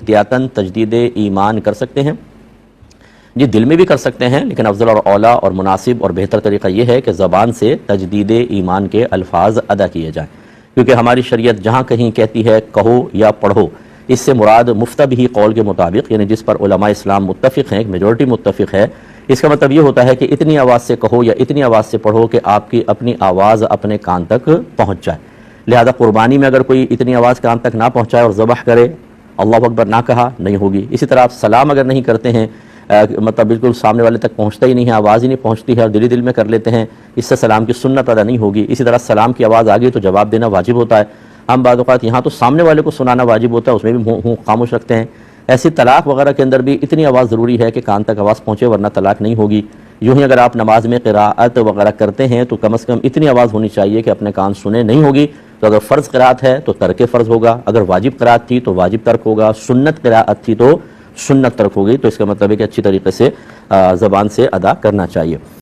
احتیاطاً تجدید ایمان کر سکتے ہیں؟ جی دل میں بھی کر سکتے ہیں، لیکن افضل اور اولیٰ اور مناسب اور بہتر طریقہ یہ ہے کہ زبان سے تجدید ایمان کے الفاظ ادا کیے جائیں، کیونکہ ہماری شریعت جہاں کہیں کہتی ہے کہو یا پڑھو، اس سے مراد مفتبی قول کے مطابق، یعنی جس پر علماء اسلام متفق ہیں، ایک میجورٹی متفق ہے، اس کا مطلب یہ ہوتا ہے کہ اتنی آواز سے کہو یا اتنی آواز سے پڑھو کہ آپ کی اپنی آواز اپنے کان تک پہنچ جائے۔ لہذا قربانی میں اگر کوئی اتنی آواز کان تک نہ پہنچائے اور ذبح کرے، اللہ اکبر نہ کہا، نہیں ہوگی۔ اسی طرح آپ سلام اگر نہیں کرتے ہیں، مطلب بالکل سامنے والے تک پہنچتا ہی نہیں ہے، آواز ہی نہیں پہنچتی ہے اور دل ہی دل میں کر لیتے ہیں، اس سے سلام کی سنت ادا نہیں ہوگی۔ اسی طرح سلام کی آواز آگئی تو جواب دینا واجب ہوتا ہے، ہم بعض اوقات یہاں تو سامنے والے کو سنانا واجب ہوتا ہے، اس میں بھی ہوں خاموش رکھتے ہیں۔ ایسی طلاق وغیرہ کے اندر بھی اتنی آواز ضروری ہے کہ کان تک آواز پہنچے، ورنہ طلاق نہیں ہوگی۔ یوں ہی اگر آپ نماز میں قراءت وغیرہ کرتے ہیں تو کم از کم اتنی آواز ہونی چاہیے کہ اپنے کان سنے، نہیں ہوگی تو اگر فرض قراءت ہے تو ترک فرض ہوگا، اگر واجب قراءت تھی تو واجب ترک ہوگا، سنت قراءت تھی تو سنت ترک ہوگی۔ تو اس کا مطلب ہے کہ اچھی طریقے سے زبان سے ادا کرنا چاہیے۔